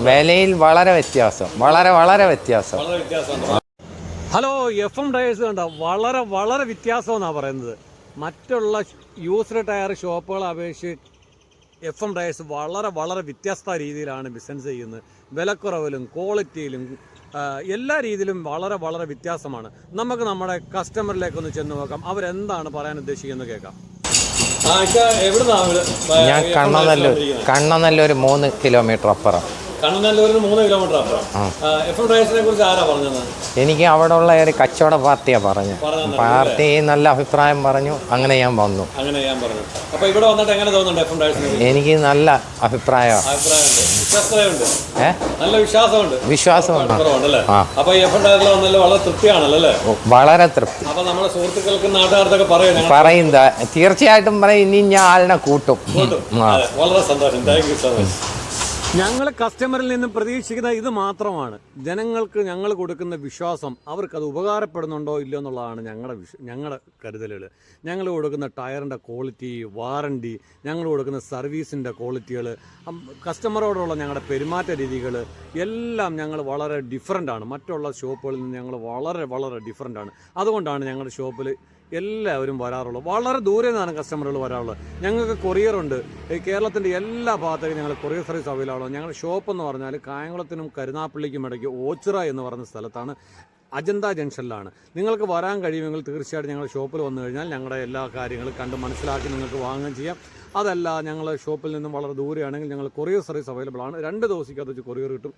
വിലയിൽ വളരെ വ്യത്യാസം, വളരെ വ്യത്യാസം. ഹലോ, FM ടയേഴ്സ് കണ്ട വളരെ വ്യത്യാസം എന്നാണ് പറയുന്നത്. മറ്റുള്ള യൂസ്ഡ് ടയർ ഷോപ്പുകളെ അപേക്ഷിച്ച് FM ടയേഴ്സ് വളരെ വ്യത്യസ്ത രീതിയിലാണ് ബിസിനസ് ചെയ്യുന്നത്. വിലക്കുറവിലും ക്വാളിറ്റിയിലും എല്ലാ രീതിയിലും വളരെ വ്യത്യാസമാണ്. നമുക്ക് നമ്മുടെ കസ്റ്റമറിലേക്കൊന്ന് ചെന്ന് നോക്കാം, അവരെന്താണ് പറയാൻ ഉദ്ദേശിക്കുന്നത് കേൾക്കാം. ഞാൻ കണ്ണനല്ലൂർ 3 കിലോമീറ്റർ അപ്പുറം. എനിക്ക് അവിടെ ഉള്ള ഒരു കച്ചവട പാർട്ടിയാണ് പറഞ്ഞു. പാർട്ടി നല്ല അഭിപ്രായം പറഞ്ഞു, അങ്ങനെ ഞാൻ വന്നു. എനിക്ക് നല്ല അഭിപ്രായമാണ്, വിശ്വാസമുണ്ട്. വളരെ തൃപ്തി പറയുന്നത്. തീർച്ചയായിട്ടും പറയും, ഇനി ഞാൻ ആളിനെ കൂട്ടും. വളരെ സന്തോഷം, താങ്ക് യു സോ മച്ച്. ഞങ്ങൾ കസ്റ്റമറിൽ നിന്നും പ്രതീക്ഷിക്കുന്ന ഇത് മാത്രമാണ്. ജനങ്ങൾക്ക് ഞങ്ങൾ കൊടുക്കുന്ന വിശ്വാസം അവർക്കത് ഉപകാരപ്പെടുന്നുണ്ടോ ഇല്ലയോ എന്നുള്ളതാണ് ഞങ്ങളുടെ കരുതലുകൾ. ഞങ്ങൾ കൊടുക്കുന്ന ടയറിൻ്റെ ക്വാളിറ്റി, വാറണ്ടി, ഞങ്ങൾ കൊടുക്കുന്ന സർവീസിൻ്റെ ക്വാളിറ്റികൾ, കസ്റ്റമറോടുള്ള ഞങ്ങളുടെ പെരുമാറ്റ രീതികൾ എല്ലാം ഞങ്ങൾ വളരെ ഡിഫറൻ്റാണ്. മറ്റുള്ള ഷോപ്പുകളിൽ നിന്ന് ഞങ്ങൾ വളരെ ഡിഫറൻ്റാണ്. അതുകൊണ്ടാണ് ഞങ്ങളുടെ ഷോപ്പിൽ എല്ലാവരും വരാറുള്ളത്. വളരെ ദൂരെ നിന്നാണ് കസ്റ്റമറുകൾ വരാറുള്ളത്. ഞങ്ങൾക്ക് കൊറിയറുണ്ട്. കേരളത്തിൻ്റെ എല്ലാ ഭാഗത്തേക്കും ഞങ്ങൾ കൊറിയർ സർവീസ് അവൈലബിൾ ആണ്. ഞങ്ങളുടെ ഷോപ്പ് എന്ന് പറഞ്ഞാൽ കായംകുളത്തിനും കരുനാപ്പള്ളിക്കും ഇടയ്ക്ക് ഓച്ചിറ എന്ന് പറയുന്ന സ്ഥലത്താണ്, അജന്ത ജംഗ്ഷനിലാണ്. നിങ്ങൾക്ക് വരാൻ കഴിയുമെങ്കിൽ തീർച്ചയായിട്ടും ഞങ്ങളുടെ ഷോപ്പിൽ വന്നു കഴിഞ്ഞാൽ ഞങ്ങളുടെ എല്ലാ കാര്യങ്ങളും കണ്ട് മനസ്സിലാക്കി നിങ്ങൾക്ക് വാങ്ങുകയും ചെയ്യാം. അതല്ല, ഞങ്ങളുടെ ഷോപ്പിൽ നിന്നും വളരെ ദൂരെയാണെങ്കിൽ ഞങ്ങൾ കൊറിയർ സർവീസ് അവൈലബിൾ ആണ്. 2 ദിവസത്തേക്ക് അത് കൊറിയർ കിട്ടും.